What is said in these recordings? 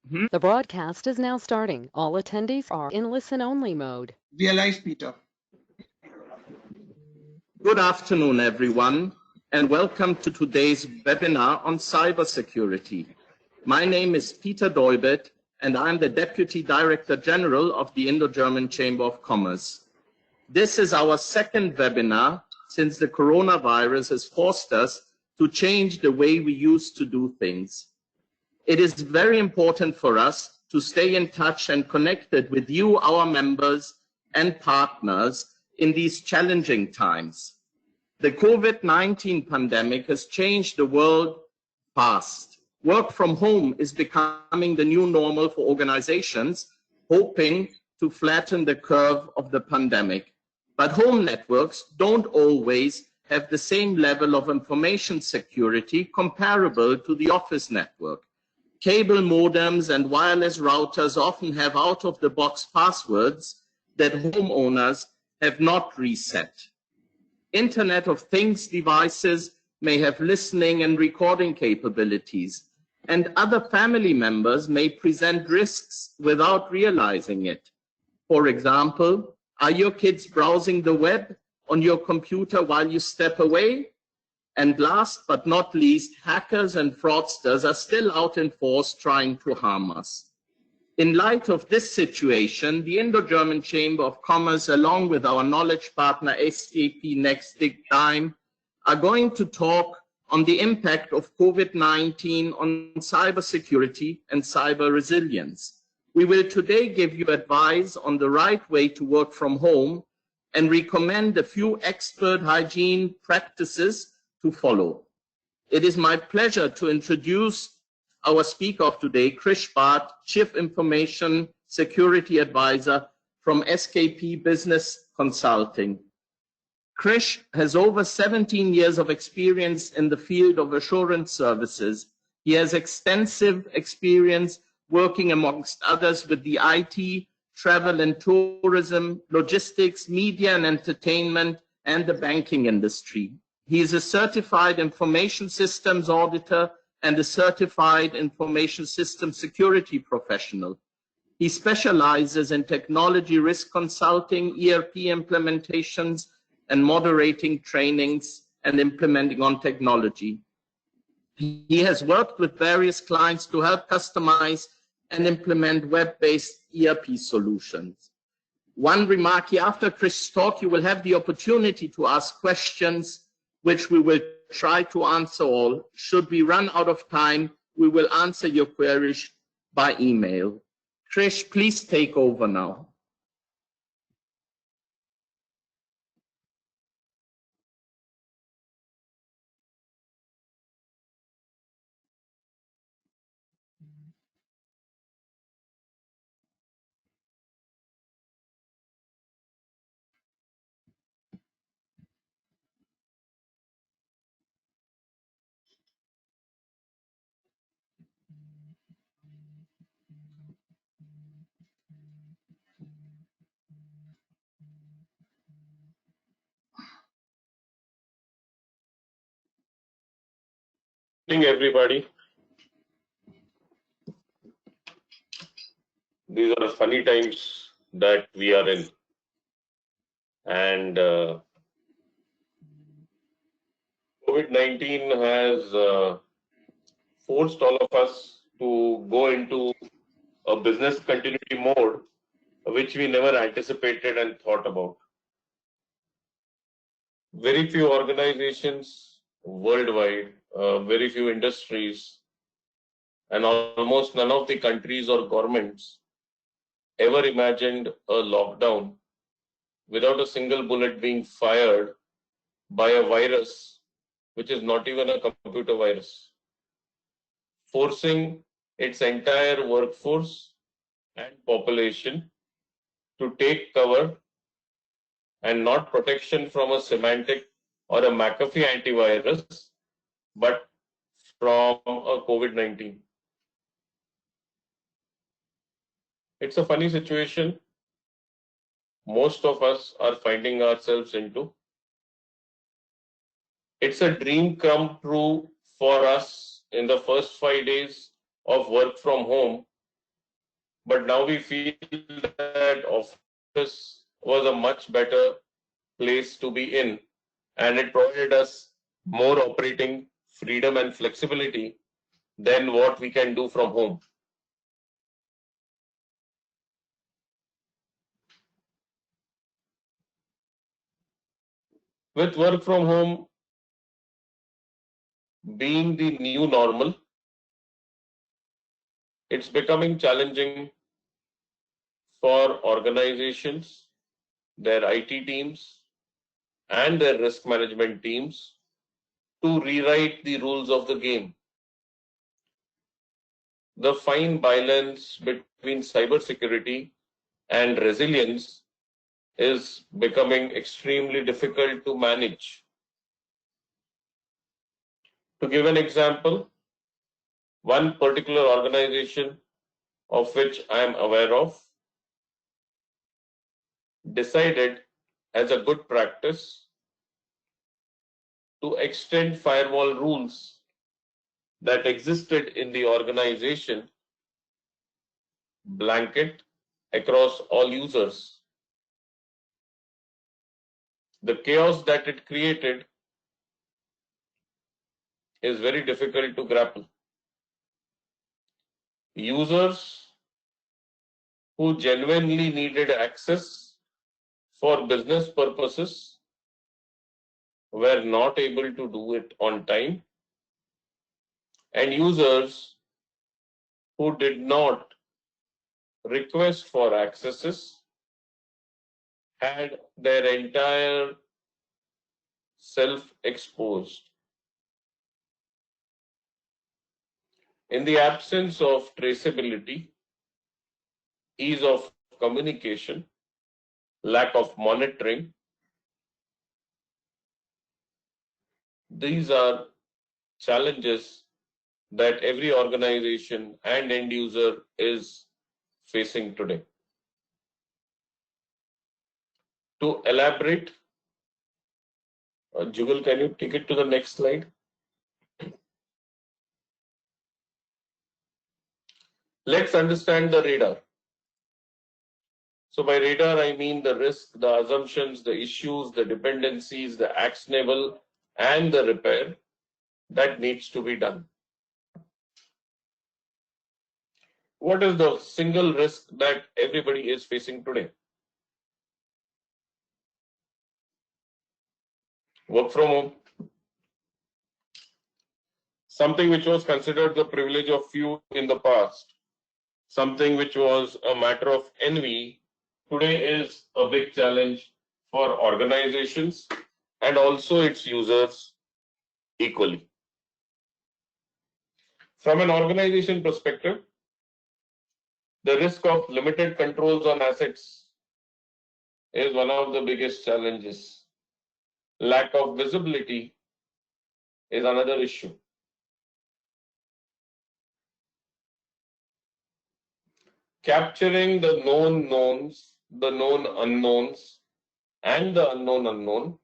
The broadcast is now starting. All attendees are in listen-only mode. We are live, Peter. Good afternoon, everyone, and welcome to today's webinar on cybersecurity. My name is Peter Deubert, and I'm the Deputy Director General of the Indo-German Chamber of Commerce. This is our second webinar since the coronavirus has forced us to change the way we used to do things. It is very important for us to stay in touch and connected with you, our members and partners, in these challenging times. The COVID-19 pandemic has changed the world fast. Work from home is becoming the new normal for organizations hoping to flatten the curve of the pandemic. But home networks don't always have the same level of information security comparable to the office network. Cable modems and wireless routers often have out-of-the-box passwords that homeowners have not reset. Internet of Things devices may have listening and recording capabilities, and other family members may present risks without realizing it. For example, are your kids browsing the web on your computer while you step away? And last but not least, hackers and fraudsters are still out in force trying to harm us. In light of this situation, the Indo-German Chamber of Commerce, along with our knowledge partner SAP Nexdigm, are going to talk on the impact of COVID-19 on cybersecurity and cyber resilience. We will today give you advice on the right way to work from home and recommend a few expert hygiene practices to follow. It is my pleasure to introduce our speaker of today, Krish Bhat, Chief Information Security Advisor from SKP Business Consulting. Krish has over 17 years of experience in the field of assurance services. He has extensive experience working amongst others with the IT, travel and tourism, logistics, media and entertainment, and the banking industry. He is a certified information systems auditor and a certified information system security professional. He specializes in technology risk consulting, ERP implementations, and moderating trainings and implementing on technology. He has worked with various clients to help customize and implement web-based ERP solutions. One remark here, after Krish's talk, you will have the opportunity to ask questions, which we will try to answer all. Should we run out of time, we will answer your queries by email. Krish, please take over now. Good evening, everybody. These are funny times that we are in, and COVID-19 has forced all of us to go into a business continuity mode, which we never anticipated and thought about. Very few organizations worldwide, very few industries, and almost none of the countries or governments ever imagined a lockdown without a single bullet being fired by a virus, which is not even a computer virus, forcing its entire workforce and population to take cover, and not protection from a Symantec or a McAfee antivirus, but from a COVID-19. It's a funny situation most of us are finding ourselves into. It's a dream come true for us in the first 5 days of work from home, but now we feel that office was a much better place to be in, and it provided us more operating freedom and flexibility than what we can do from home. With work from home being the new normal, it's becoming challenging for organizations, their IT teams, and their risk management teams to rewrite the rules of the game. The fine balance between cybersecurity and resilience is becoming extremely difficult to manage. To give an example, one particular organization of which I am aware of decided as a good practice to extend firewall rules that existed in the organization blanket across all users. The chaos that it created is very difficult to grapple. Users who genuinely needed access for business purposes were not able to do it on time, and users who did not request for accesses had their entire self exposed. In the absence of traceability, ease of communication, lack of monitoring, these are challenges that every organization and end user is facing today. To elaborate, Jugal, can you take it to the next slide? Let's understand the radar. So by radar, I mean the risk, the assumptions, the issues, the dependencies, the actionable, and the repair that needs to be done. What is the single risk that everybody is facing today? Work from home. Something which was considered the privilege of few in the past, something which was a matter of envy, today is a big challenge for organizations and also its users equally. From an organization perspective, the risk of limited controls on assets is one of the biggest challenges. Lack of visibility is another issue. Capturing the known knowns, the known unknowns, and the unknown unknown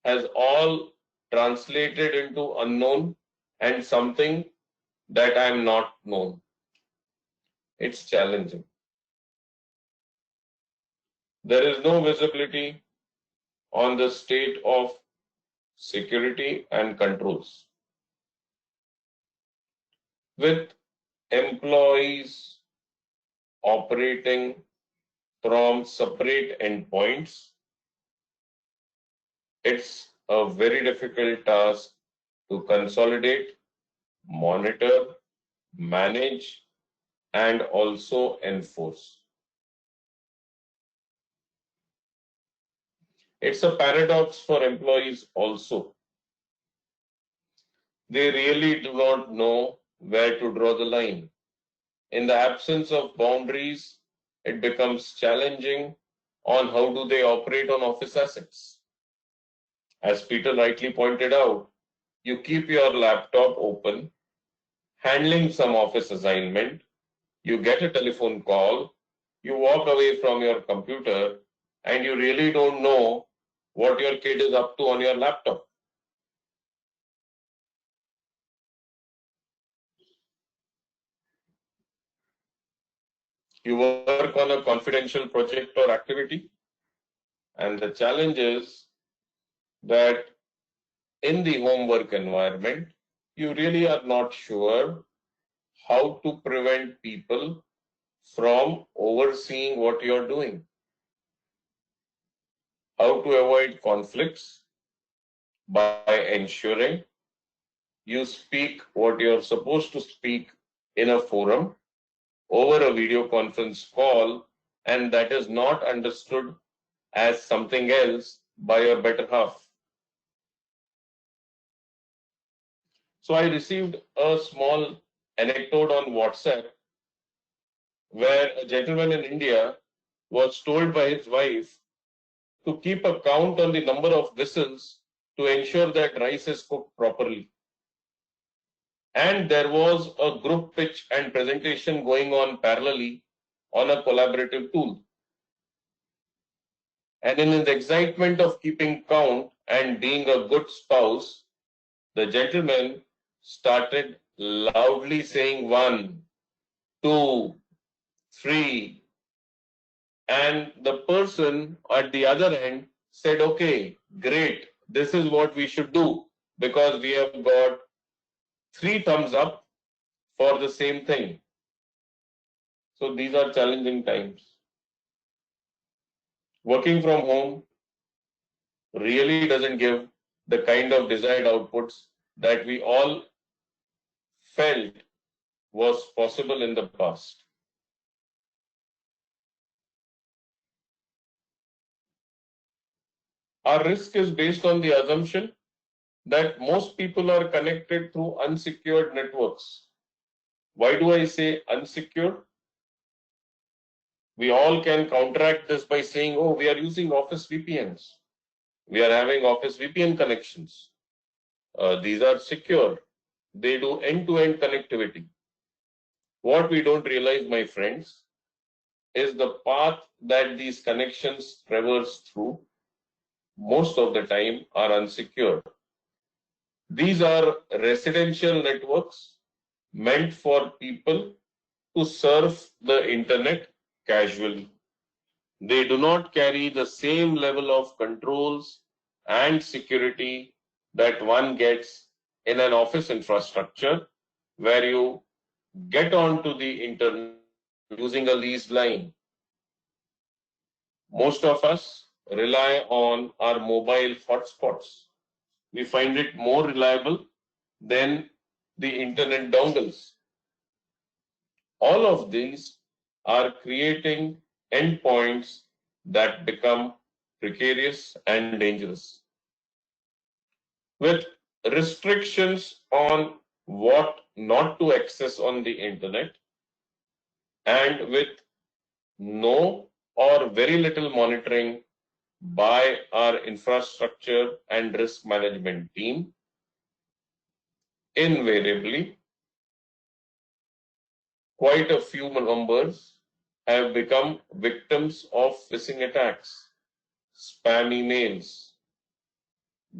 has all translated into unknown and something that I am not known. It's challenging. There is no visibility on the state of security and controls. With employees operating from separate endpoints, it's a very difficult task to consolidate, monitor, manage, and also enforce. It's a paradox for employees also. They really do not know where to draw the line. In the absence of boundaries, it becomes challenging on how do they operate on office assets. As Peter rightly pointed out, you keep your laptop open, handling some office assignment, you get a telephone call, you walk away from your computer, and you really don't know what your kid is up to on your laptop. You work on a confidential project or activity, and the challenge is that in the homework environment, you really are not sure how to prevent people from overseeing what you're doing, how to avoid conflicts by ensuring you speak what you're supposed to speak in a forum over a video conference call, and that is not understood as something else by your better half. So I received a small anecdote on WhatsApp where a gentleman in India was told by his wife to keep a count on the number of whistles to ensure that rice is cooked properly. And there was a group pitch and presentation going on parallelly on a collaborative tool. And in his excitement of keeping count and being a good spouse, the gentleman started loudly saying 1, 2, 3, and the person at the other end said, okay, great, this is what we should do because we have got 3 thumbs up for the same thing. So these are challenging times. Working from home really doesn't give the kind of desired outputs that we all felt was possible in the past. Our risk is based on the assumption that most people are connected through unsecured networks. Why do I say unsecured? We all can counteract this by saying, oh, we are using Office VPNs. We are having Office VPN connections. These are secure. They do end-to-end connectivity. What we don't realize, my friends, is the path that these connections traverse through most of the time are unsecured. These are residential networks meant for people to surf the internet casually. They do not carry the same level of controls and security that one gets in an office infrastructure where you get onto the internet using a leased line. Most of us rely on our mobile hotspots. We find it more reliable than the internet dongles. All of these are creating endpoints that become precarious and dangerous. With restrictions on what not to access on the internet, and with no or very little monitoring by our infrastructure and risk management team, invariably, quite a few numbers have become victims of phishing attacks, spam emails,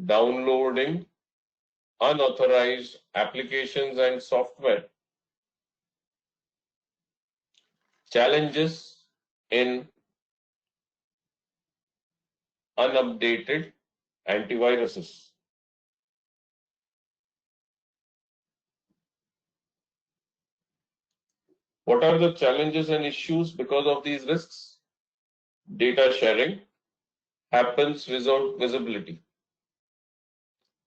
downloading unauthorized applications and software, challenges in unupdated antiviruses. What are the challenges and issues because of these risks? Data sharing happens without visibility.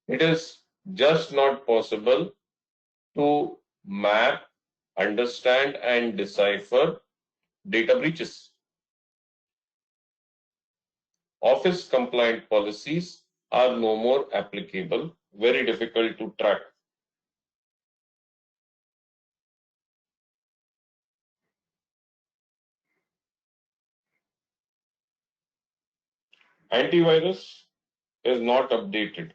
It is just not possible to map, understand, and decipher data breaches. Office compliant policies are no more applicable, very difficult to track. Antivirus is not updated.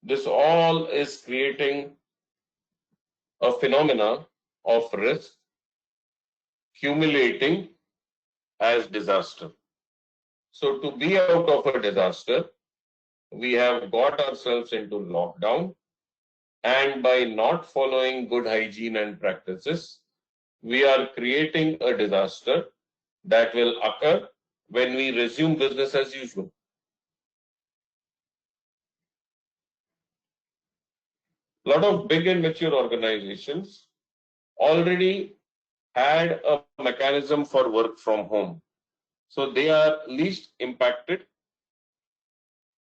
This all is creating a phenomena of risk accumulating as disaster. So to be out of a disaster, we have got ourselves into lockdown and by not following good hygiene and practices, we are creating a disaster that will occur when we resume business as usual. A lot of big and mature organizations already had a mechanism for work from home. So they are least impacted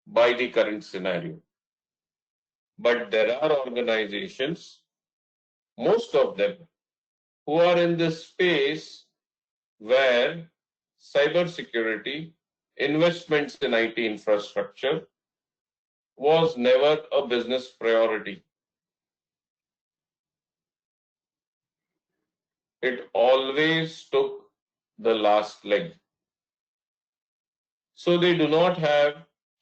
by the current scenario. But there are organizations, most of them, who are in this space where cybersecurity, investments in IT infrastructure was never a business priority. It always took the last leg. So they do not have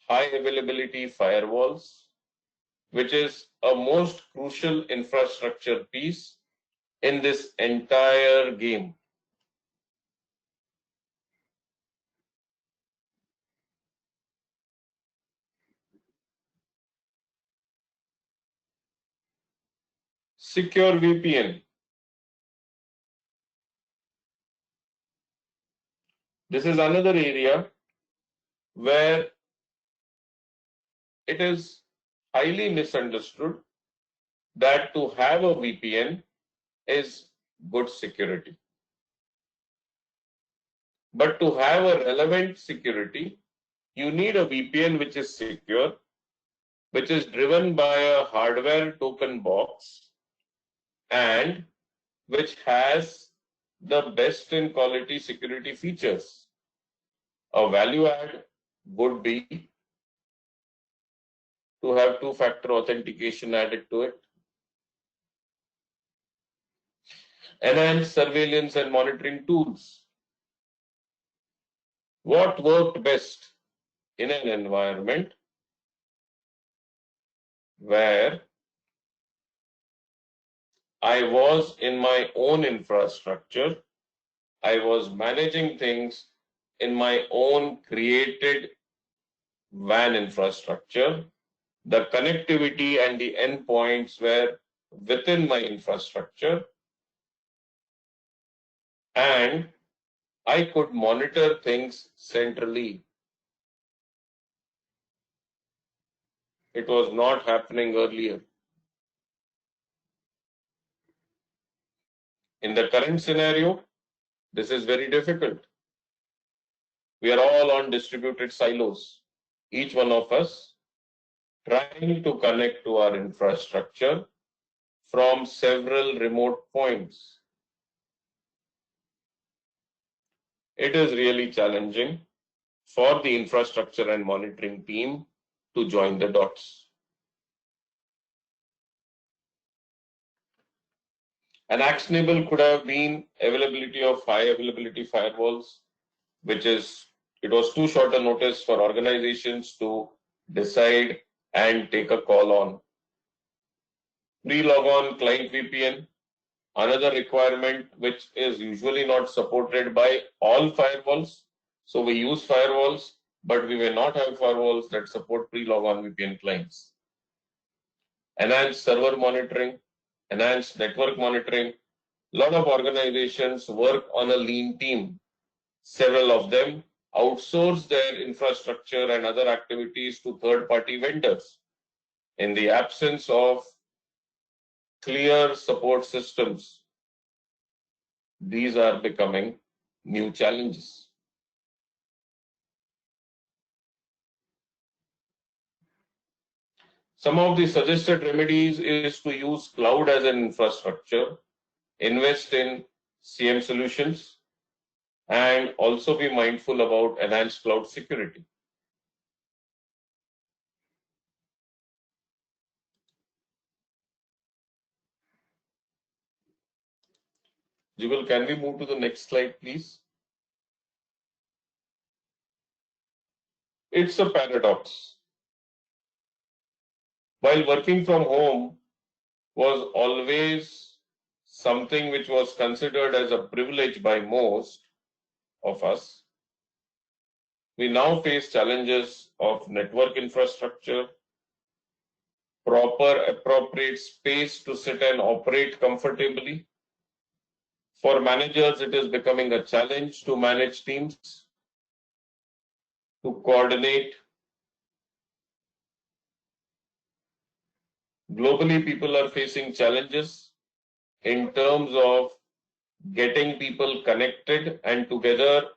high availability firewalls, which is a most crucial infrastructure piece in this entire game. Secure VPN. This is another area where it is highly misunderstood that to have a VPN is good security. But to have a relevant security, you need a VPN which is secure, which is driven by a hardware token box, and which has the best in quality security features. A value add would be to have two-factor authentication added to it, enhanced surveillance and monitoring tools. What worked best in an environment where I was in my own infrastructure, I was managing things in my own created WAN infrastructure, the connectivity and the endpoints were within my infrastructure, and I could monitor things centrally. It was not happening earlier. In the current scenario, this is very difficult. We are all on distributed silos, each one of us trying to connect to our infrastructure from several remote points. It is really challenging for the infrastructure and monitoring team to join the dots. An actionable could have been availability of high availability firewalls, it was too short a notice for organizations to decide and take a call on. Pre-logon client VPN, another requirement which is usually not supported by all firewalls. So we use firewalls, but we may not have firewalls that support pre-logon VPN clients. Enhanced server monitoring, enhanced network monitoring. A lot of organizations work on a lean team. Several of them outsource their infrastructure and other activities to third-party vendors. In the absence of clear support systems, these are becoming new challenges. Some of the suggested remedies is to use cloud as an infrastructure, invest in CM solutions, and also be mindful about enhanced cloud security. Jugal, can we move to the next slide, please? It's a paradox. While working from home was always something which was considered as a privilege by most of us, we now face challenges of network infrastructure, proper appropriate space to sit and operate comfortably. For managers, it is becoming a challenge to manage teams, to coordinate. Globally, people are facing challenges in terms of getting people connected and together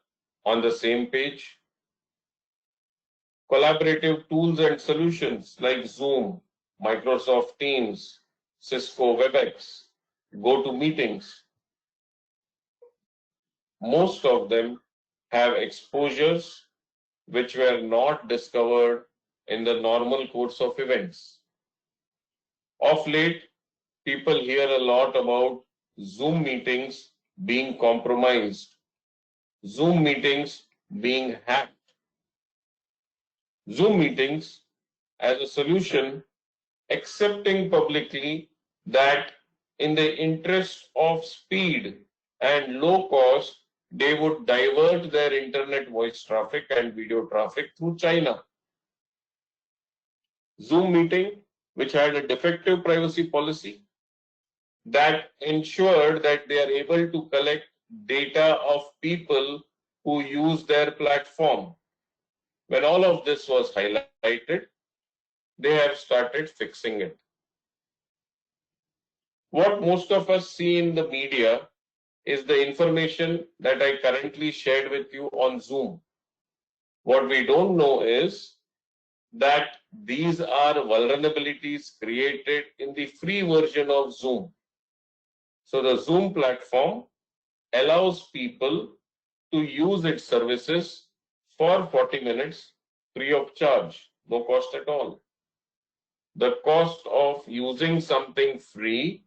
on the same page. Collaborative tools and solutions like Zoom, Microsoft Teams, Cisco WebEx, GoToMeetings, most of them have exposures which were not discovered in the normal course of events. Of late, people hear a lot about Zoom meetings being compromised, Zoom meetings being hacked. Zoom meetings as a solution, accepting publicly that in the interest of speed and low cost, they would divert their internet voice traffic and video traffic through China. Zoom meeting, which had a defective privacy policy that ensured that they are able to collect data of people who use their platform. When all of this was highlighted, they have started fixing it. What most of us see in the media is the information that I currently shared with you on Zoom. What we don't know is that these are vulnerabilities created in the free version of Zoom. So the Zoom platform allows people to use its services for 40 minutes free of charge, no cost at all. The cost of using something free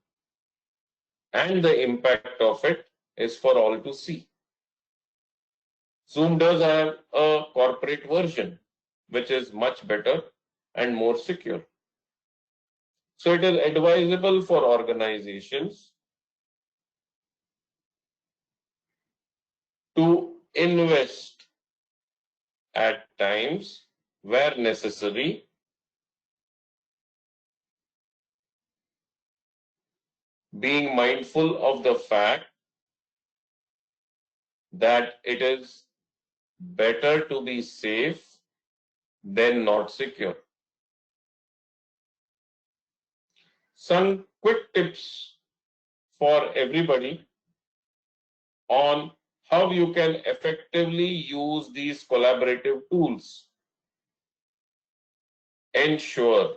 and the impact of it is for all to see. Zoom does have a corporate version, which is much better and more secure. So it is advisable for organizations to invest at times where necessary being mindful of the fact that it is better to be safe than not secure. Some quick tips for everybody on how you can effectively use these collaborative tools. Ensure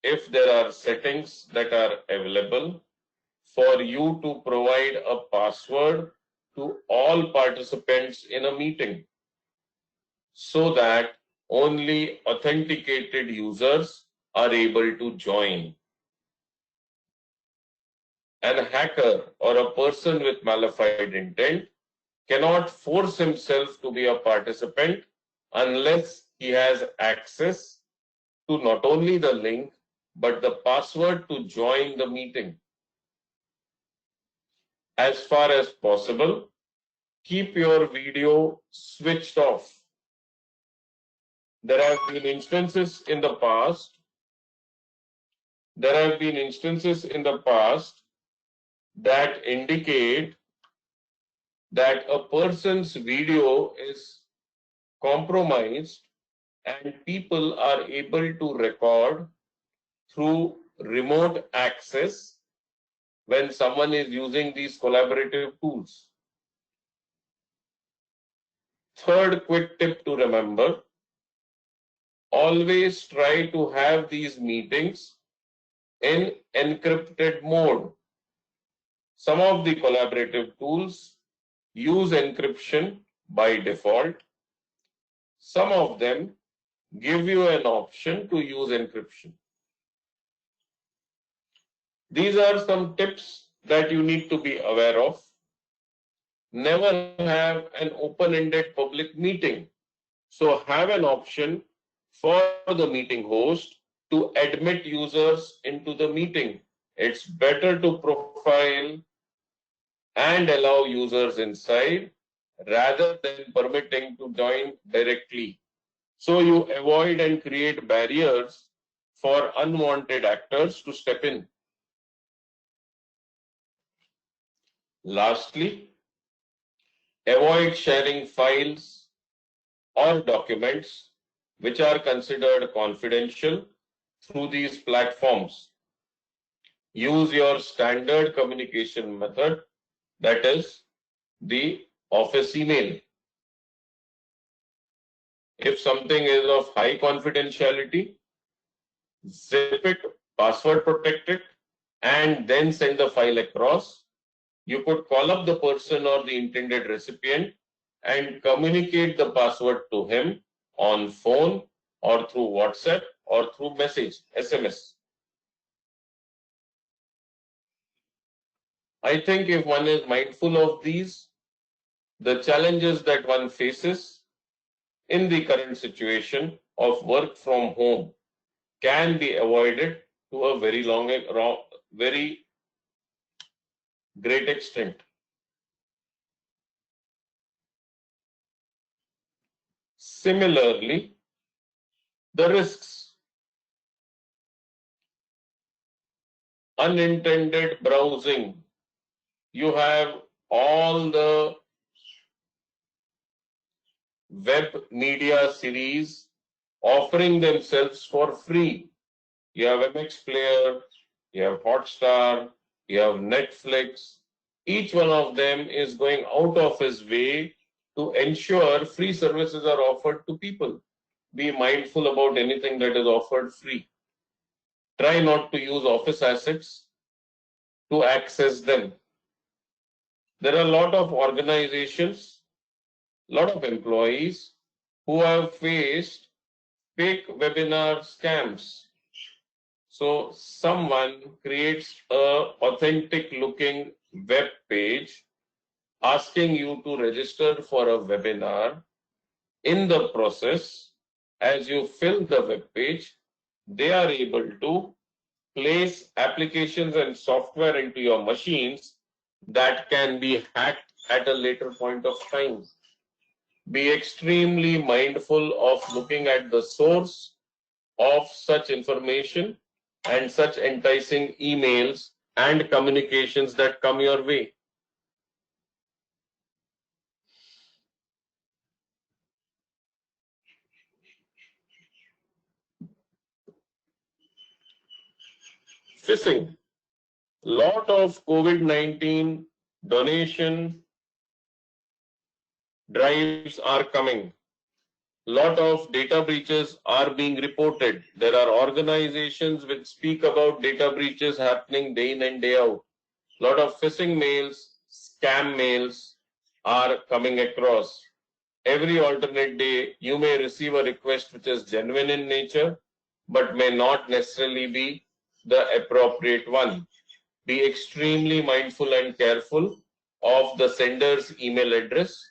if there are settings that are available for you to provide a password to all participants in a meeting so that only authenticated users are able to join. An hacker or a person with malafide intent cannot force himself to be a participant unless he has access to not only the link but the password to join the meeting. As far as possible, keep your video switched off. There have been instances in the past that indicate that a person's video is compromised and people are able to record through remote access when someone is using these collaborative tools. Third quick tip to remember, always try to have these meetings in encrypted mode. Some of the collaborative tools use encryption by default. Some of them give you an option to use encryption. These are some tips that you need to be aware of. Never have an open-ended public meeting. So have an option for the meeting host to admit users into the meeting. It's better to profile and allow users inside rather than permitting to join directly. So you avoid and create barriers for unwanted actors to step in. Lastly, avoid sharing files or documents which are considered confidential through these platforms. Use your standard communication method, that is the office email. If something is of high confidentiality, zip it, password protect it, and then send the file across. You could call up the person or the intended recipient and communicate the password to him on phone or through WhatsApp or through message, SMS. I think if one is mindful of these, the challenges that one faces in the current situation of work from home can be avoided to a very great extent. Similarly, the risks. Unintended browsing. You have all the web media series offering themselves for free. You have MX Player, you have Hotstar, you have Netflix. Each one of them is going out of his way to ensure free services are offered to people. Be mindful about anything that is offered free. Try not to use office assets to access them. There are a lot of organizations, a lot of employees who have faced fake webinar scams. So someone creates a authentic looking web page asking you to register for a webinar. In the process, as you fill the web page, they are able to place applications and software into your machines that can be hacked at a later point of time. Be extremely mindful of looking at the source of such information and such enticing emails and communications that come your way. Phishing. Lot of COVID-19 donation drives are coming. Lot of data breaches are being reported. There are organizations which speak about data breaches happening day in and day out. Lot of phishing mails, scam mails are coming across. Every alternate day, you may receive a request which is genuine in nature, but may not necessarily be the appropriate one. Be extremely mindful and careful of the sender's email address.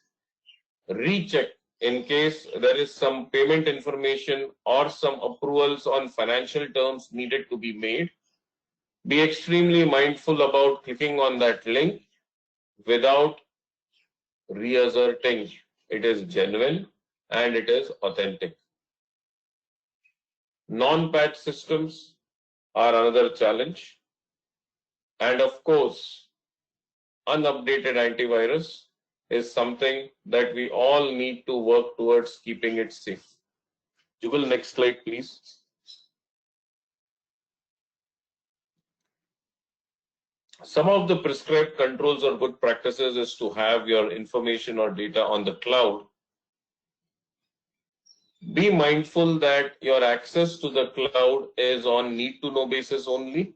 Recheck in case there is some payment information or some approvals on financial terms needed to be made. Be extremely mindful about clicking on that link without reasserting it is genuine and it is authentic. Non-patch systems are another challenge. And of course, unupdated antivirus is something that we all need to work towards keeping it safe. Jugal, next slide, please. Some of the prescribed controls or good practices is to have your information or data on the cloud. Be mindful that your access to the cloud is on need-to-know basis only.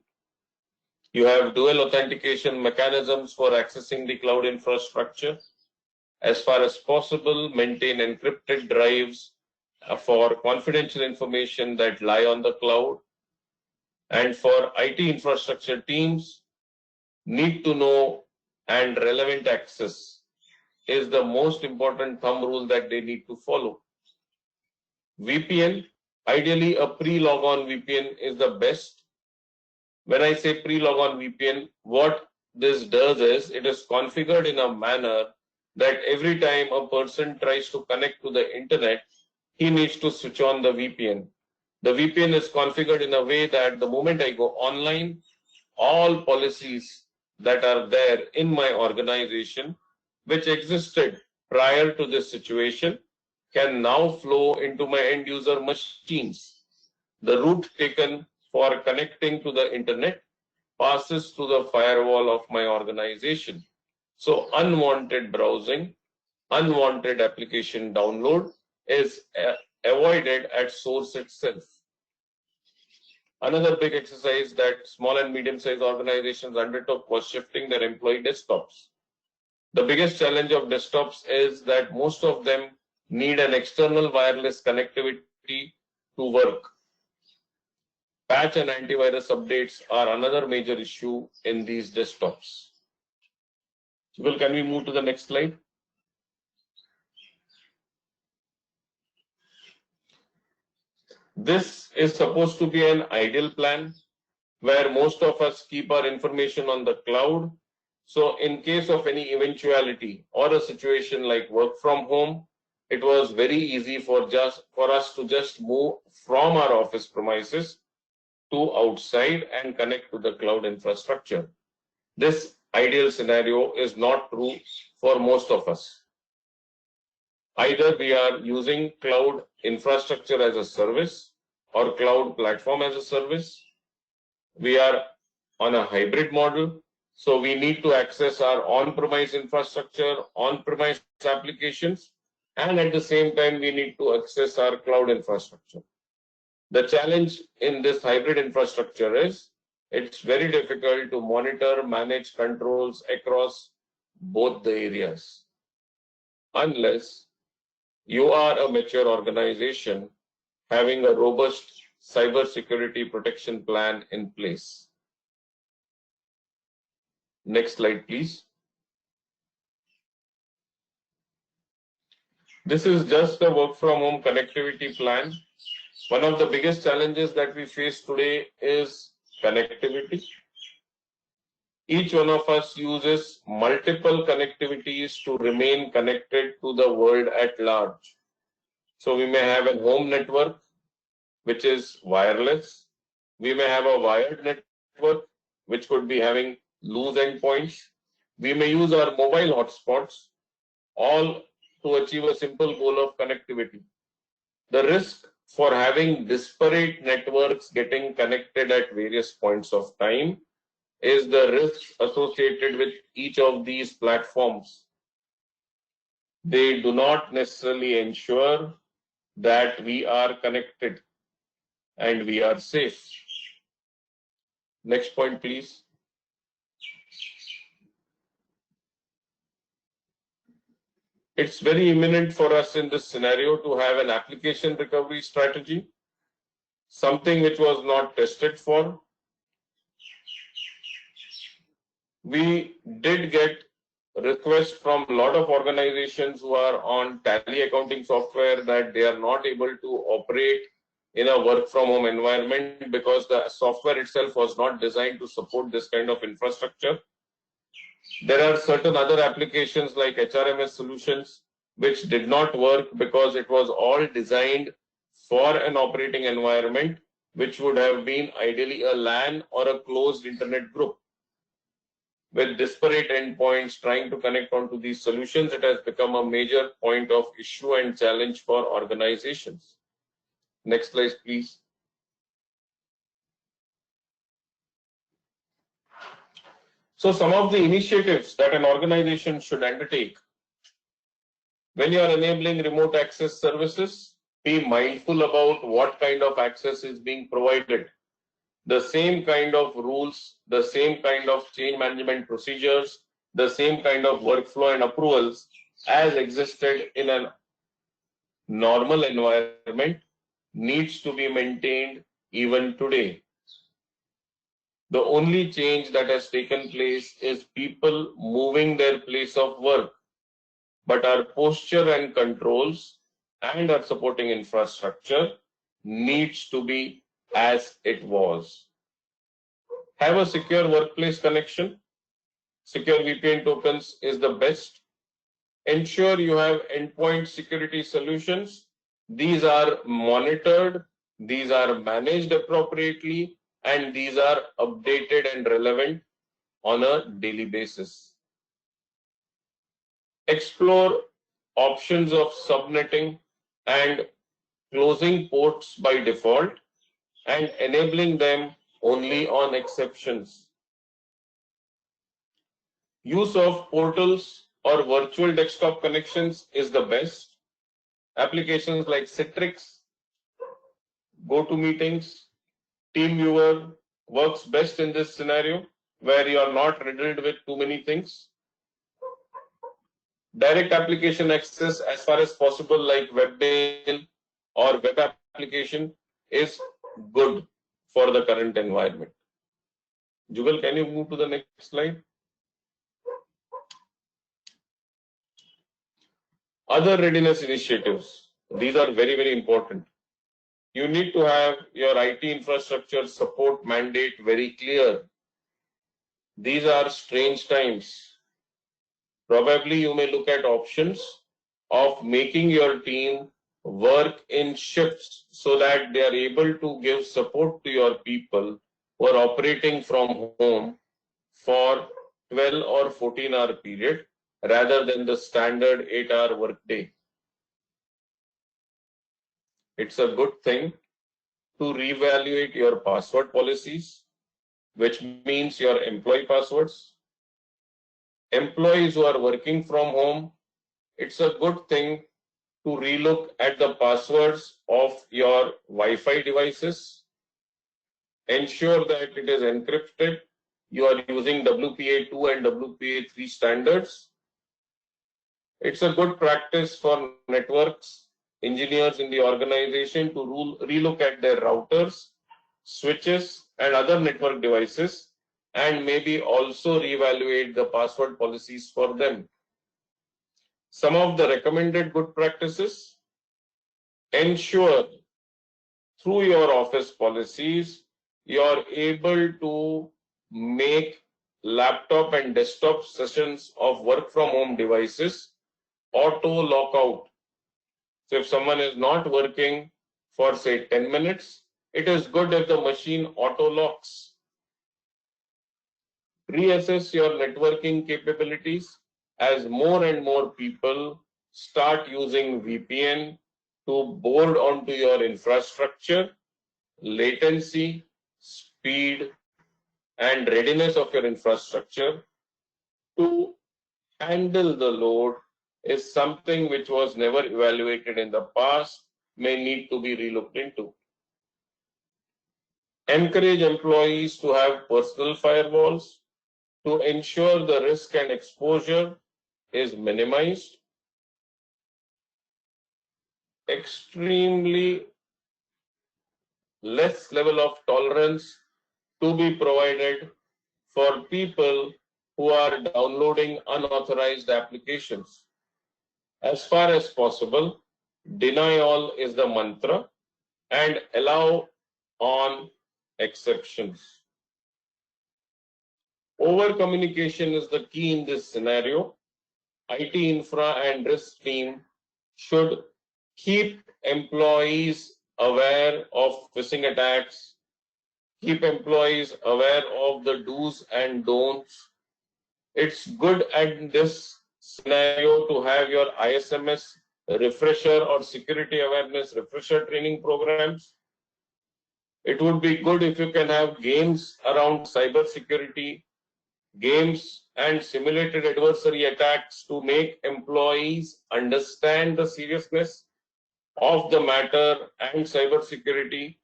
You have dual authentication mechanisms for accessing the cloud infrastructure. As far as possible, maintain encrypted drives for confidential information that lie on the cloud. And for IT infrastructure teams, need to know and relevant access is the most important thumb rule that they need to follow. VPN, ideally a pre-logon VPN is the best. When I say pre-logon VPN, what this does is it is configured in a manner that every time a person tries to connect to the internet, he needs to switch on the VPN. The VPN is configured in a way that the moment I go online, all policies that are there in my organization, which existed prior to this situation, can now flow into my end user machines. The route taken for connecting to the internet passes through the firewall of my organization. So unwanted browsing, unwanted application download is avoided at source itself. Another big exercise that small and medium-sized organizations undertook was shifting their employee desktops. The biggest challenge of desktops is that most of them need an external wireless connectivity to work. Patch and antivirus updates are another major issue in these desktops. Well, can we move to the next slide? This is supposed to be an ideal plan where most of us keep our information on the cloud. So in case of any eventuality or a situation like work from home, it was very easy for us to just move from our office premises to outside and connect to the cloud infrastructure. This ideal scenario is not true for most of us. Either we are using cloud infrastructure as a service or cloud platform as a service. We are on a hybrid model, so we need to access our on-premise infrastructure, on-premise applications, and at the same time we need to access our cloud infrastructure. The challenge in this hybrid infrastructure is it's very difficult to monitor, manage controls across both the areas, unless you are a mature organization having a robust cybersecurity protection plan in place. Next slide, please. This is just a work from home connectivity plan. One of the biggest challenges that we face today is connectivity. Each one of us uses multiple connectivities to remain connected to the world at large. So we may have a home network, which is wireless. We may have a wired network, which could be having loose endpoints. We may use our mobile hotspots, all to achieve a simple goal of connectivity. The risk for having disparate networks getting connected at various points of time is the risks associated with each of these platforms. They do not necessarily ensure that we are connected and we are safe. Next point, please. It's very imminent for us in this scenario to have an application recovery strategy, something which was not tested for. We did get requests from a lot of organizations who are on tally accounting software that they are not able to operate in a work from home environment because the software itself was not designed to support this kind of infrastructure. There are certain other applications like HRMS solutions which did not work because it was all designed for an operating environment which would have been ideally a LAN or a closed internet group. With disparate endpoints trying to connect onto these solutions, it has become a major point of issue and challenge for organizations. Next slide, please. So some of the initiatives that an organization should undertake. When you are enabling remote access services, be mindful about what kind of access is being provided. The same kind of rules, the same kind of change management procedures, the same kind of workflow and approvals as existed in a normal environment needs to be maintained even today. The only change that has taken place is people moving their place of work, but our posture and controls and our supporting infrastructure needs to be as it was. Have a secure workplace connection. Secure VPN tokens is the best. Ensure you have endpoint security solutions. These are monitored these are managed appropriately, and these are updated and relevant on a daily basis. Explore options of subnetting and closing ports by default and enabling them only on exceptions. Use of portals or virtual desktop connections is the best. Applications like Citrix, GoToMeetings, TeamViewer works best in this scenario where you are not riddled with too many things. Direct application access as far as possible like webmail or web application is good for the current environment. Jugal, can you move to the next slide? Other readiness initiatives. These are very, very important. You need to have your IT infrastructure support mandate very clear. These are strange times. Probably you may look at options of making your team work in shifts so that they are able to give support to your people who are operating from home for 12 or 14-hour period rather than the standard 8-hour workday. It's a good thing to reevaluate your password policies, which means your employee passwords. Employees who are working from home, it's a good thing to relook at the passwords of your Wi-Fi devices. Ensure that it is encrypted. You are using WPA2 and WPA3 standards. It's a good practice for networks engineers in the organization to relook at their routers, switches, and other network devices, and maybe also reevaluate the password policies for them. Some of the recommended good practices: ensure through your office policies you are able to make laptop and desktop sessions of work from home devices auto lockout. So if someone is not working for say 10 minutes, it is good if the machine auto locks. Reassess your networking capabilities as more and more people start using VPN to board onto your infrastructure. Latency, speed, and readiness of your infrastructure to handle the load is something which was never evaluated in the past, may need to be relooked into. Encourage employees to have personal firewalls to ensure the risk and exposure is minimized. Extremely less level of tolerance to be provided for people who are downloading unauthorized applications. As far as possible, deny all is the mantra and allow on exceptions. Over communication is the key in this scenario. IT infra and risk team should keep employees aware of phishing attacks, keep employees aware of the do's and don'ts. It's good at this scenario to have your ISMS refresher or security awareness refresher training programs. It would be good if you can have games around cyber security, games and simulated adversary attacks to make employees understand the seriousness of the matter and cyber security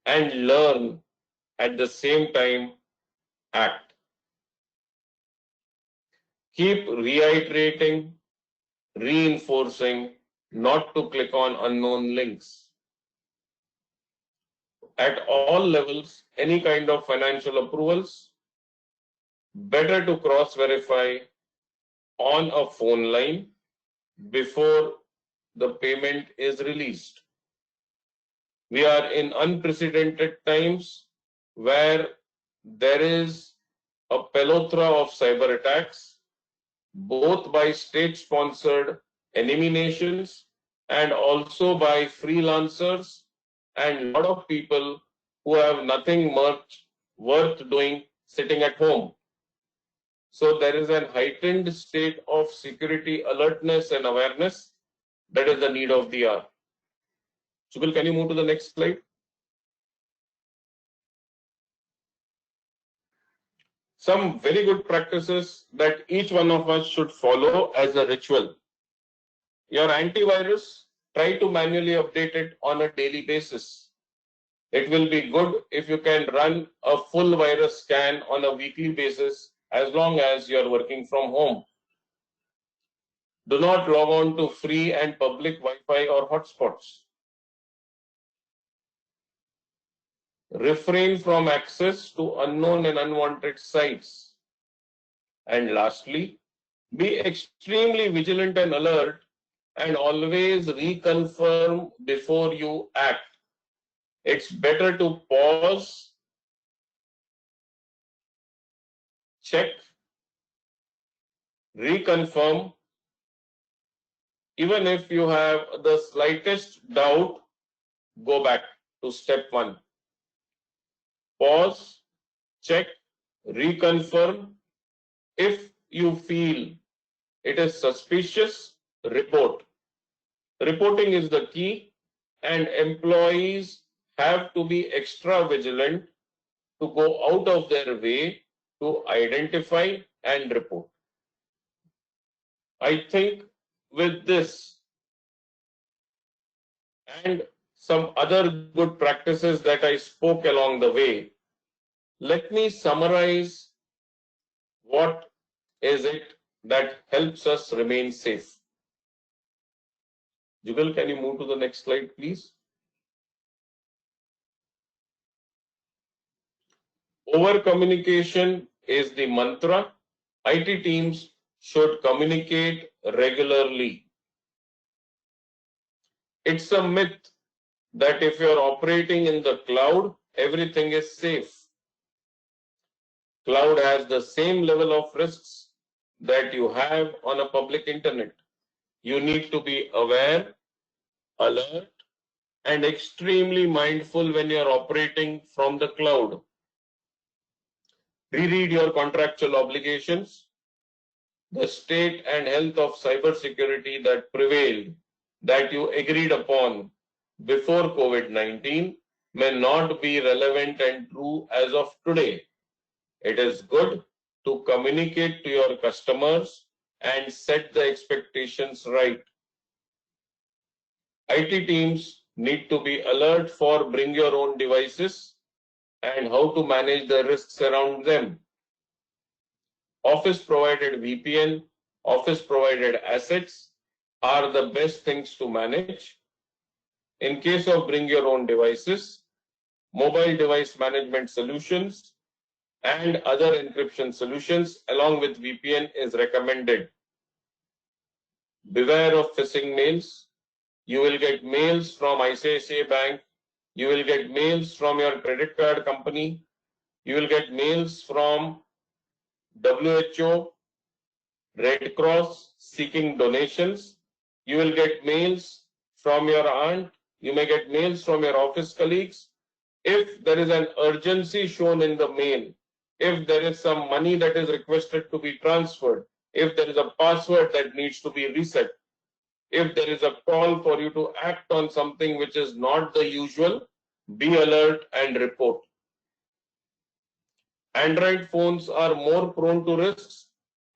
and learn at the same time act. Keep reiterating, reinforcing not to click on unknown links. At all levels, any kind of financial approvals, better to cross-verify on a phone line before the payment is released. We are in unprecedented times where there is a plethora of cyber attacks, both by state-sponsored enemy nations and also by freelancers and a lot of people who have nothing much worth doing sitting at home. So there is a heightened state of security alertness and awareness. That is the need of the hour. Jugal, can you move to the next slide? Some very good practices that each one of us should follow as a ritual. Your antivirus, try to manually update it on a daily basis. It will be good if you can run a full virus scan on a weekly basis as long as you are working from home. Do not log on to free and public Wi-Fi or hotspots. Refrain from access to unknown and unwanted sites. And lastly, be extremely vigilant and alert and always reconfirm before you act. It's better to pause, check, reconfirm. Even if you have the slightest doubt, go back to step 1. Pause, check, reconfirm. If you feel it is suspicious, report. Reporting is the key, and employees have to be extra vigilant to go out of their way to identify and report. I think with this and some other good practices that I spoke along the way, let me summarize what is it that helps us remain safe. Jugal, can you move to the next slide, please? Over communication is the mantra. IT teams should communicate regularly. It's a myth that if you're operating in the cloud, everything is safe. Cloud has the same level of risks that you have on a public internet. You need to be aware, alert, and extremely mindful when you're operating from the cloud. Reread your contractual obligations. The state and health of cybersecurity that prevailed, that you agreed upon before COVID-19, may not be relevant and true as of today. It is good to communicate to your customers and set the expectations right. IT teams need to be alert for bring your own devices and how to manage the risks around them. Office provided VPN, office provided assets are the best things to manage. In case of bring your own devices, mobile device management solutions and other encryption solutions along with VPN is recommended. Beware of phishing mails. You will get mails from ICICI Bank. You will get mails from your credit card company. You will get mails from WHO, Red Cross seeking donations. You will get mails from your aunt. You may get mails from your office colleagues. If there is an urgency shown in the mail, if there is some money that is requested to be transferred, if there is a password that needs to be reset, if there is a call for you to act on something which is not the usual, be alert and report. Android phones are more prone to risks.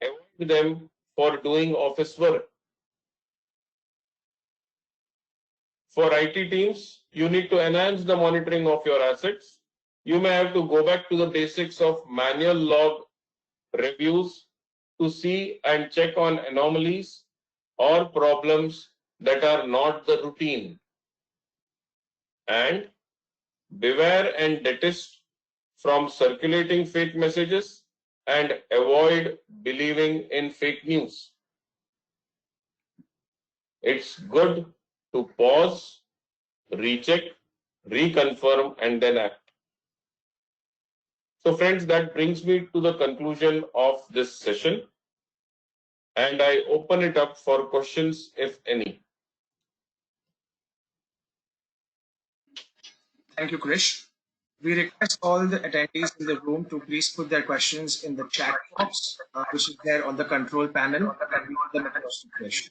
Avoid them for doing office work. For IT teams, you need to enhance the monitoring of your assets. You may have to go back to the basics of manual log reviews to see and check on anomalies or problems that are not the routine. And beware and desist from circulating fake messages and avoid believing in fake news. It's good to pause, recheck, reconfirm, and then act. So friends, that brings me to the conclusion of this session, and I open it up for questions if any. Thank you, Krish. We request all the attendees in the room to please put their questions in the chat box, which is there on the control panel, and read them across to Krish.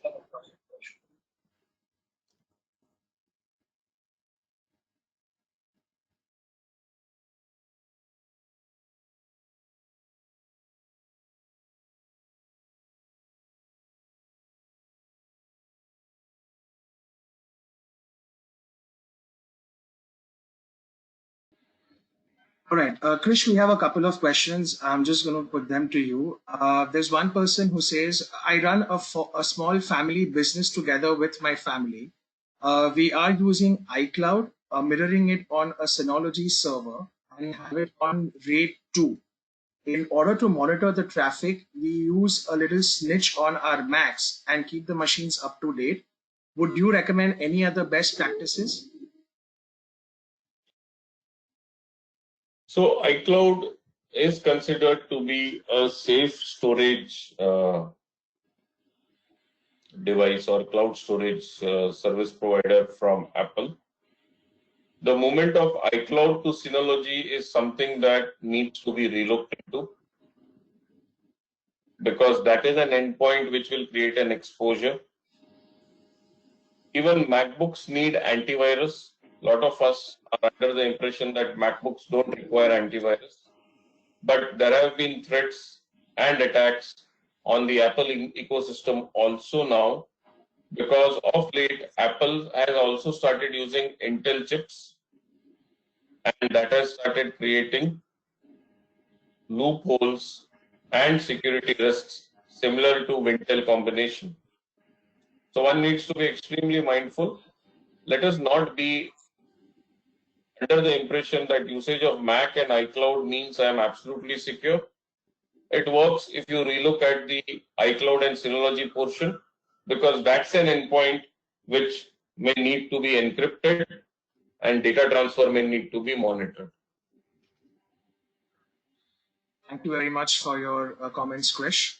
All right, Krish, we have a couple of questions. I'm just going to put them to you. There's one person who says, I run a small family business together with my family. We are using iCloud, mirroring it on a Synology server and have it on RAID 2. In order to monitor the traffic, we use a little snitch on our Macs and keep the machines up to date. Would you recommend any other best practices? So iCloud is considered to be a safe storage device or cloud storage service provider from Apple. The movement of iCloud to Synology is something that needs to be relooked into, because that is an endpoint which will create an exposure. Even MacBooks need antivirus. A lot of us are under the impression that MacBooks don't require antivirus, but there have been threats and attacks on the Apple ecosystem also now, because of late Apple has also started using Intel chips, and that has started creating loopholes and security risks similar to Intel combination. So one needs to be extremely mindful. Let us not be under the impression that usage of Mac and iCloud means I am absolutely secure. It works if you relook at the iCloud and Synology portion, because that's an endpoint which may need to be encrypted and data transfer may need to be monitored. Thank you very much for your comments, Krish.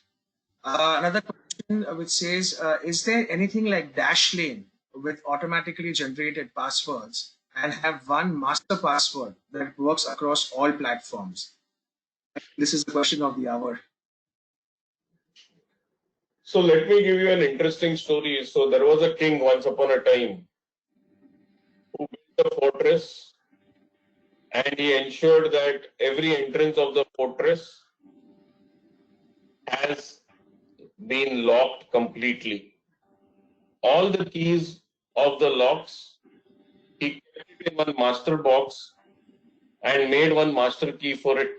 Another question which says, is there anything like Dashlane with automatically generated passwords and have one master password that works across all platforms? This is the question of the hour. So let me give you an interesting story. So there was a king once upon a time who built a fortress, and he ensured that every entrance of the fortress has been locked completely. All the keys of the locks, he kept it in one master box and made one master key for it.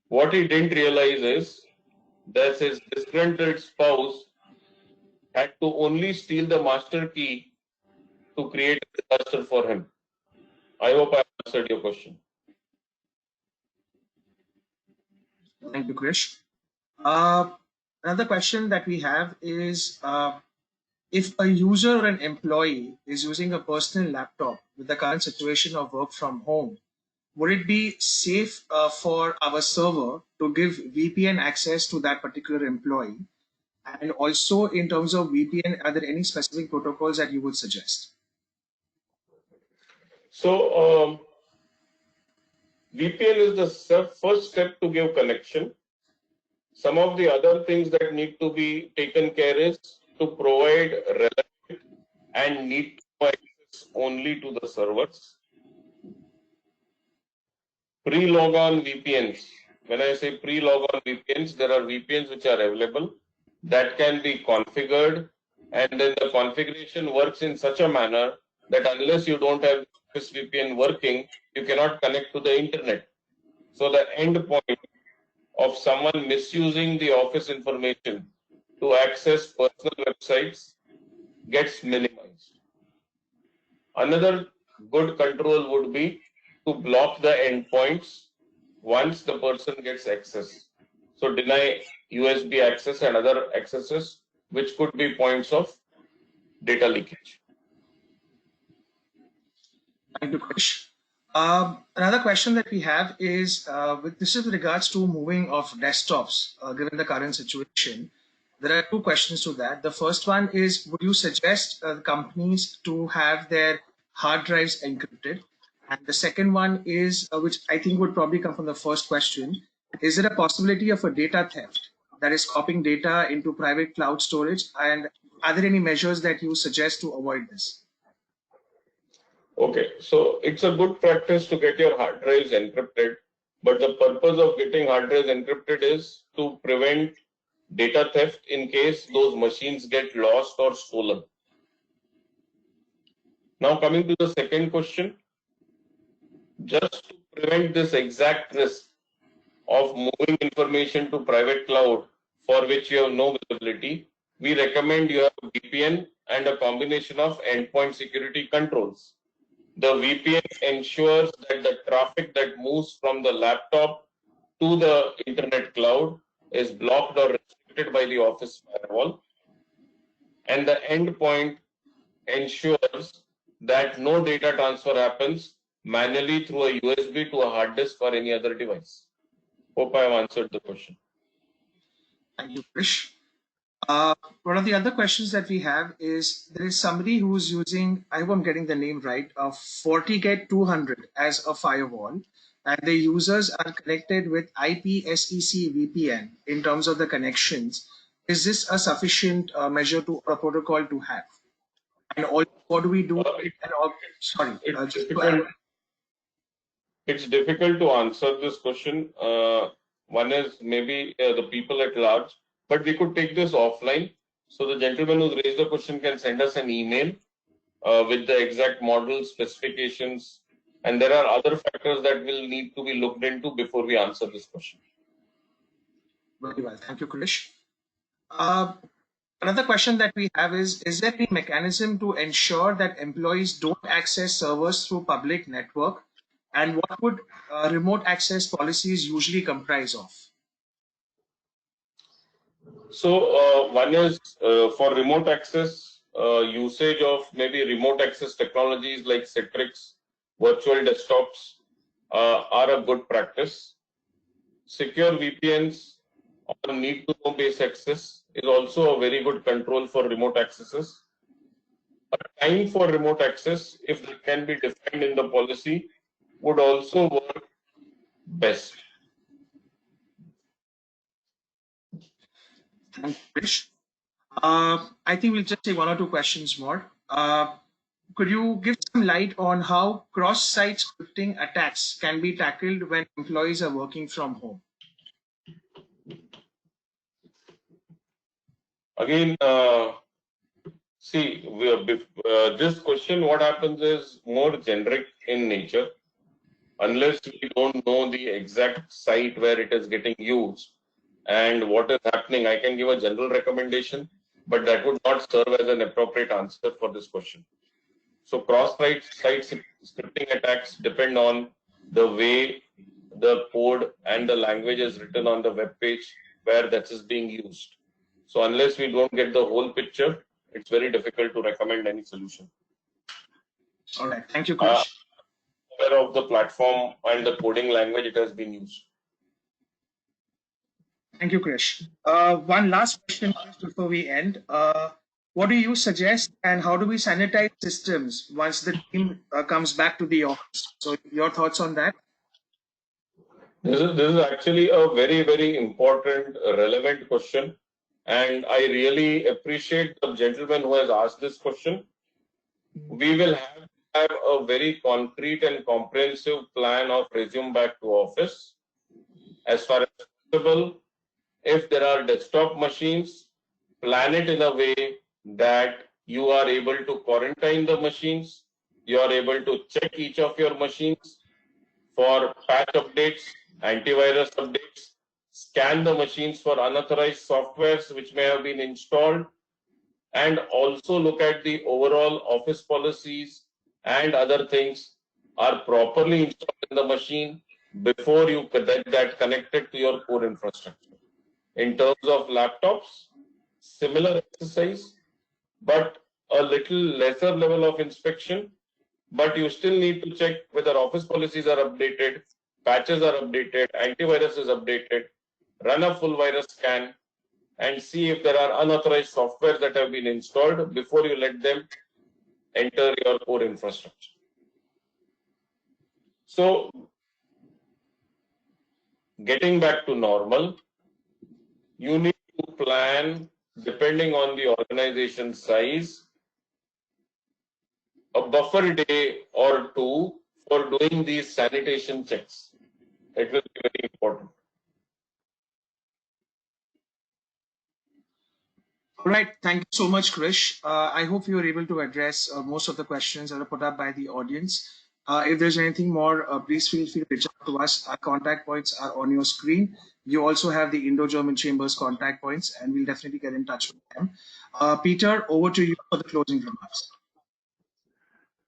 What he didn't realize is that his disgruntled spouse had to only steal the master key to create a disaster for him. I hope I answered your question. Thank you, Krish. Another question that we have is, if a user or an employee is using a personal laptop with the current situation of work from home, would it be safe for our server to give VPN access to that particular employee? And also in terms of VPN, are there any specific protocols that you would suggest? So VPN is the first step to give connection. Some of the other things that need to be taken care is to provide relevant and need to access only to the servers. Pre-logon VPNs. When I say pre-logon VPNs, there are VPNs which are available that can be configured, and then the configuration works in such a manner that unless you don't have this VPN working, you cannot connect to the internet. So the end point of someone misusing the office information to access personal websites gets minimized. Another good control would be to block the endpoints once the person gets access. So deny USB access and other accesses which could be points of data leakage. Thank you, Krish. Another question that we have is, this is with regards to moving of desktops, given the current situation. There are two questions to that. The first one is, would you suggest companies to have their hard drives encrypted? And the second one is, which I think would probably come from the first question, is there a possibility of a data theft, that is copying data into private cloud storage? And are there any measures that you suggest to avoid this? Okay, so it's a good practice to get your hard drives encrypted, but the purpose of getting hard drives encrypted is to prevent data theft in case those machines get lost or stolen. Now coming to the second question, just to prevent this exact risk of moving information to private cloud for which you have no visibility, we recommend you have a VPN and a combination of endpoint security controls. The VPN ensures that the traffic that moves from the laptop to the internet cloud is blocked or restricted by the office firewall. And the endpoint ensures that no data transfer happens manually through a USB to a hard disk or any other device. Hope I have answered the question. Thank you, Krish. One of the other questions that we have is, there is somebody who's using, I hope I'm getting the name right, of FortiGate 200 as a firewall, and the users are connected with IPsec VPN in terms of the connections. Is this a sufficient measure to a protocol to have? And also, what do we do? It's difficult to answer this question. One is maybe the people at large, but we could take this offline. So the gentleman who raised the question can send us an email with the exact model specifications, and there are other factors that will need to be looked into before we answer this question. Very well, thank you, Krish. Another question that we have is there any mechanism to ensure that employees don't access servers through public network? And what would remote access policies usually comprise of? So one is for remote access, usage of maybe remote access technologies like Citrix, virtual desktops are a good practice. Secure VPNs on need-to-know based access is also a very good control for remote accesses. A time for remote access, if that can be defined in the policy, would also work best. Thank you, Krish. I think we'll just take one or two questions more. Could you give some light on how cross-site scripting attacks can be tackled when employees are working from home? Again, see, this question, what happens is more generic in nature. Unless we don't know the exact site where it is getting used and what is happening, I can give a general recommendation, but that would not serve as an appropriate answer for this question. So cross-site scripting attacks depend on the way the code and the language is written on the web page where that is being used. So unless we don't get the whole picture, it's very difficult to recommend any solution. All right, thank you, Krish. Aware of the platform and the coding language it has been used. Thank you, Krish. One last question before we end. What do you suggest and how do we sanitize systems once the team comes back to the office? So your thoughts on that? This is actually a very, very important, relevant question. And I really appreciate the gentleman who has asked this question. We will have a very concrete and comprehensive plan of resume back to office. As far as possible, if there are desktop machines, plan it in a way that you are able to quarantine the machines, you are able to check each of your machines for patch updates, antivirus updates, scan the machines for unauthorized softwares which may have been installed, and also look at the overall office policies and other things are properly installed in the machine before you get that connected to your core infrastructure. In terms of laptops, similar exercise, but a little lesser level of inspection, but you still need to check whether office policies are updated, patches are updated, antivirus is updated, run a full virus scan, and see if there are unauthorized software that have been installed before you let them enter your core infrastructure. So, getting back to normal, you need to plan, depending on the organization size, a buffer day or two for doing these sanitation checks. It will be very important. All right. Thank you so much, Krish. I hope you were able to address most of the questions that are put up by the audience. If there's anything more, please feel free to reach out to us. Our contact points are on your screen. You also have the Indo-German Chamber's contact points, and we'll definitely get in touch with them. Peter, over to you for the closing remarks.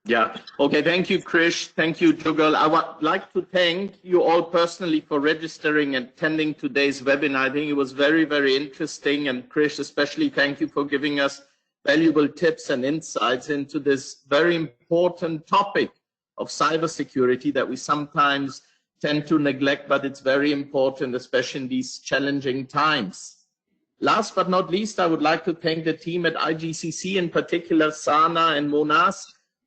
Yeah. Okay. Thank you, Krish. Thank you, Jugal. I would like to thank you all personally for registering and attending today's webinar. I think it was very, very interesting. And Krish, especially thank you for giving us valuable tips and insights into this very important topic of cybersecurity that we sometimes tend to neglect, but it's very important, especially in these challenging times. Last but not least, I would like to thank the team at IGCC, in particular Sana and Monas,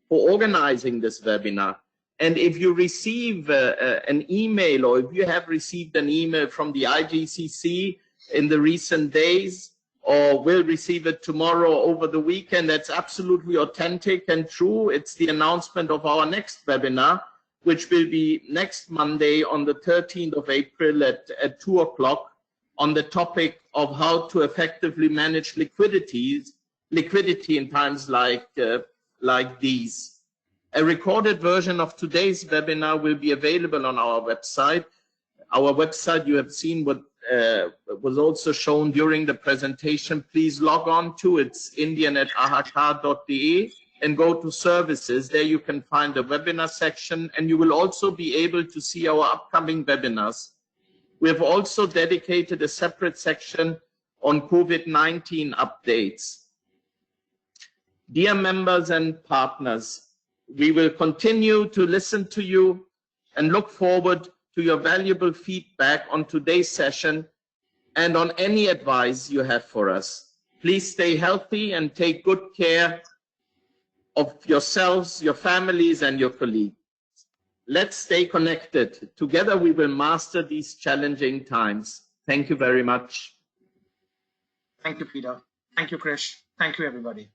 for organizing this webinar. And if you receive an email, or if you have received an email from the IGCC in the recent days, or will receive it tomorrow over the weekend, that's absolutely authentic and true. It's the announcement of our next webinar, which will be next Monday on the 13th of April at 2 o'clock on the topic of how to effectively manage liquidity in times like these. A recorded version of today's webinar will be available on our website. Our website, you have seen what was also shown during the presentation. Please log on to it's indian@ahk.de and go to services. There you can find the webinar section, and you will also be able to see our upcoming webinars. We have also dedicated a separate section on COVID-19 updates. Dear members and partners, we will continue to listen to you and look forward to your valuable feedback on today's session and on any advice you have for us. Please stay healthy and take good care of yourselves, your families, and your colleagues. Let's stay connected. Together we will master these challenging times. Thank you very much. Thank you, Peter. Thank you, Krish. Thank you, everybody.